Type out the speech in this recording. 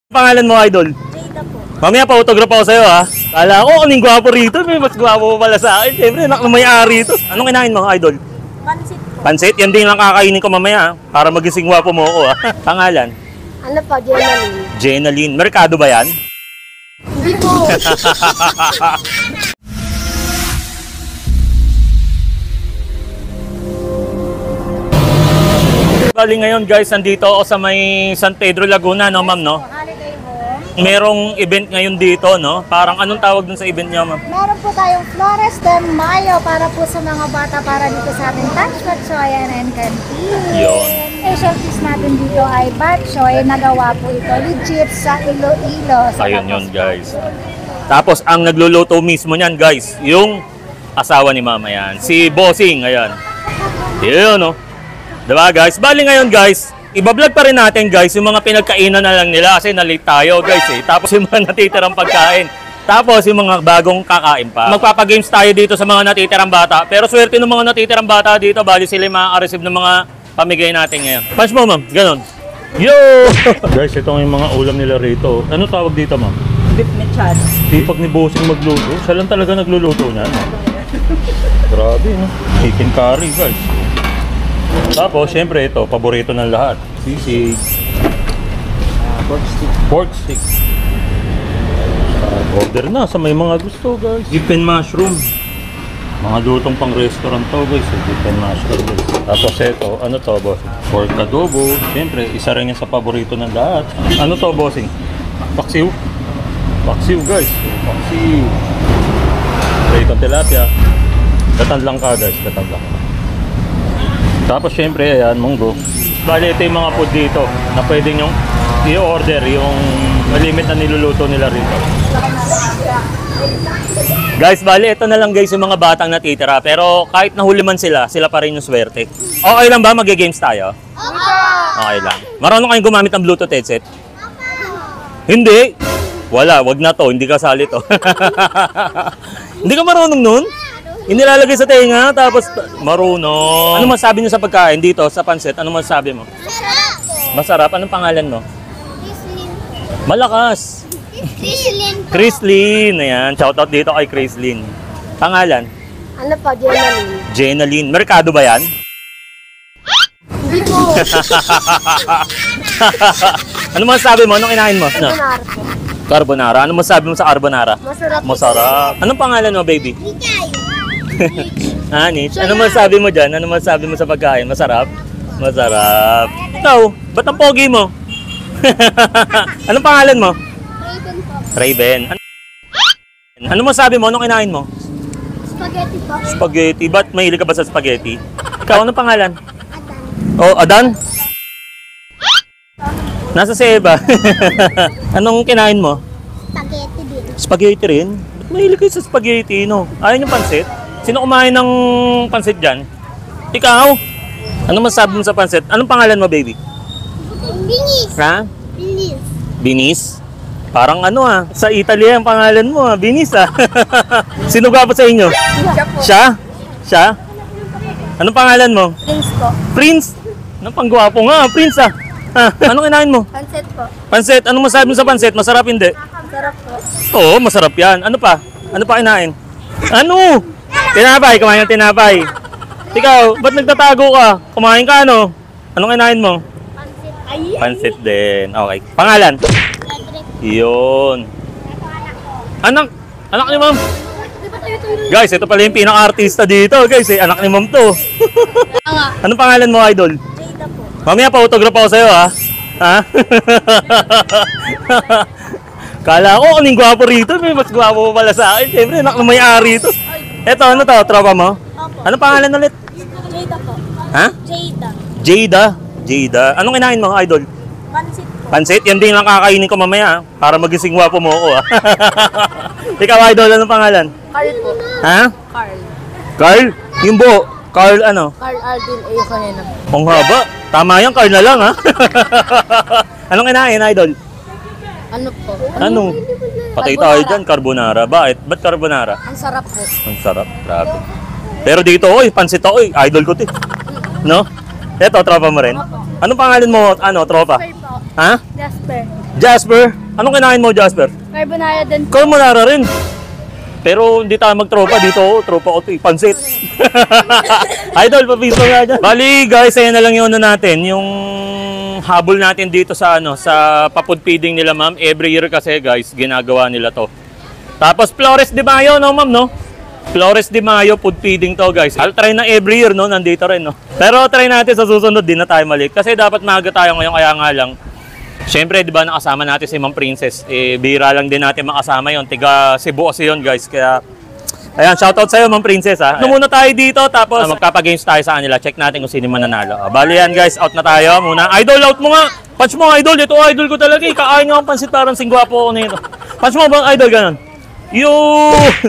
Pangalan mo, idol? Jada po. Mamaya pa autograph ako sa'yo, ha? Kala ko, anong gwapo rito. May mas gwapo pa pala sa akin. Siyempre, anak na may-ari ito. Anong kinain mo, idol? Pansit po. Pansit? Yan din lang kakainin ko mamaya, ha? Para magising gwapo mo ako, ha? Pangalan? Ano po, Jenaline? Jenaline. Merkado ba yan? Hindi po. Bali ngayon, guys, nandito ako sa may San Pedro, Laguna, no, ma'am, no? Holiday home. Merong event ngayon dito, no? Parang anong tawag dun sa event niyo, ma'am? Meron po tayong Flores de Mayo para po sa mga bata para dito sa ating Touch Batchoyan and Canteen. Yun. Special piece natin dito ay batchoy. Nagawa po ito legit sa Iloilo. Sa Ayun yun, Tapos guys. Tapos, ang nagluluto mismo niyan, guys, yung asawa ni mama yan. Si Bossing, ayan. Yun, no? Diba, guys? Bali ngayon, guys, ibablog pa rin natin, guys, yung mga pinagkainan na lang nila kasi na-late tayo, guys, eh. Tapos yung mga natitirang pagkain. Tapos yung mga bagong kakain pa. Magpapagames tayo dito sa mga natitirang bata. Pero swerte ng mga natitirang bata dito, bali sila yung makaka-receive ng mga pamigay natin ngayon. Punch mo, ma'am. Ganon. Yo! Guys, ito yung mga ulam nila rito. Ano tawag dito, ma'am? Beef mechad. Tipag ni Bossing magluto. Siya lang talaga nagluluto niyan. Grabe, no? Chicken curry, guys. Tapos, syempre ito, paborito ng lahat. Sisig. Pork stick. Pork stick. Order na sa may mga gusto, guys. Beef and mushroom. Mga lutong pang restaurant to, guys. Beef and mushroom, guys. Tapos ito, ano to, boss? Pork adobo. Syempre, isa rin yan sa paborito ng lahat. Ano to, bossing? Paksiw. Paksiw, guys. Paksiw. Pritong tilapia. Gatan lang ka, guys. Gatan lang. Tapos syempre, ayan, munggo. Bali, ito yung mga food dito na pwede nyong i-order yung malimit na niluluto nila rito. Guys, bali, ito na lang, guys, yung mga batang natitira. Pero kahit nahuli man sila, sila pa rin yung swerte. Okay lang ba? Mag-games tayo? Okay lang. Marunong kayong gumamit ng Bluetooth headset? Hindi. Wala, wag na to. Hindi kasali to. Hindi ka marunong nun? Inilalagay sa tenga, tapos marunong. Ano masabi niyo sa pagkain dito, sa pansit? Ano masabi mo? Masarap po. Masarap. Anong pangalan mo? Chrislyn. Malakas. Chrislyn po. Chrislyn. Ayan, shoutout dito kay Chrislyn. Pangalan? Ano po, Jenaline? Jenaline. Merkado ba yan? Hindi po. Ano masabi mo? Anong kinain mo? No? Carbonara po. Carbonara. Ano masabi mo sa carbonara? Masarap. Masarap. Anong pangalan mo, baby? Mikay. Anich, ano masabi mo dyan? Ano masabi mo sa pagkain? Masarap? Masarap. Ikaw, ba't ang pogi mo? Anong pangalan mo? Raven po. Raven. Ano masabi mo? Anong kinain mo? Spaghetti po. Spaghetti. Ba't mahilig ka ba sa spaghetti? Ikaw, anong pangalan? Adan. Oh, Adan? Nasa Seba. Anong kinain mo? Spaghetti din. Spaghetti rin? Ba't mahilig kayo sa spaghetti, no? Ayaw yung pansit? Sino kumain ng pansit dyan? Ikaw? Ano masabi mo sa pansit? Anong pangalan mo, baby? Binis. Ha? Binis. Binis? Parang ano sa Italy ang pangalan mo Binis Sino gwapo sa inyo? Siya po. Siya? Siya? Anong pangalan mo? Prince po. Prince? Anong panggwapo nga, Prince Anong kinain mo? Pansit po. Pansit, anong masabi mo sa pansit? Masarap hindi? Masarap po. Oo, masarap yan. Ano pa? Ano pa kinain? Ano? Tinapay, kumain ng tinapay. Ikaw, ba't nagtatago ka? Kumain ka ano? Anong kinain mo? Pansit. Pansit din. Okay. Pangalan? Yun. Anak ni ma'am. Guys, ito pala yung pinaka-artista dito. Guys, anak ni ma'am to. Anong pangalan mo, idol? Jada po. Mamaya pa autograph ako sa'yo, ha? Kala ko, anong gwapo rito. May mas gwapo pa pala sa akin. Siyempre, anak na may-ari ito. Eto, ano to? Tropa mo? Opo. Anong pangalan ulit? Jada po. Ha? Jada. Jada. Jada. Anong kinain mo, idol? Pansit po. Pansit? Yan din lang kakainin ko mamaya, ha? Para magising gwapo mo ako, ha? Ikaw, idol, anong pangalan? Carl po. Ha? Carl. Carl? Yung buo. Carl ano? Carl Alvin A. Canena. Ang haba. Tama yan, Carl na lang, ha? Anong kinain, idol? Ano po? Ano? Patay tayo dyan, carbonara. Bakit? Ba't carbonara? Ang sarap po. Ang sarap, grabe. Pero dito, oy, pansit ako, idol ko, No? Eto, tropa mo rin. Anong pangalan mo, tropa? Jasper po. Ha? Jasper. Jasper, anong kinain mo, Jasper? Carbonara din. Carbonara rin. Pero hindi tayo magtropa dito. Tropa ko ito, pansit. Idol, papiso nga dyan. Bali, guys, ayan na lang yung ano natin. Yung habol natin dito sa sa pa-food feeding nila, ma'am. Every year kasi, guys, ginagawa nila to. Tapos, Flores de Mayo, no, ma'am, no? Flores de Mayo, food feeding to, guys. I'll try na every year, no? Nandito rin, no? Pero try natin sa susunod, din na tayo malik. Kasi dapat maaga tayo ngayon, kaya nga lang. Siyempre, di ba, nakasama natin si Ma'am Princess. Bira lang din natin makasama yon. Tiga Cebu kasi yun, guys. Kaya, ayan, shoutout sa'yo, Ma'am Princess, ha. Ano muna tayo dito, tapos magpapagames tayo sa kanila. Check natin kung sino mananalo. Bali yan, guys. Out na tayo muna. Idol, out mo nga. Punch mo, idol. Ito, idol ko talaga. Kain nga ang pansit, parang singwapo ako nito. Punch mo bang idol, ganun. Yo!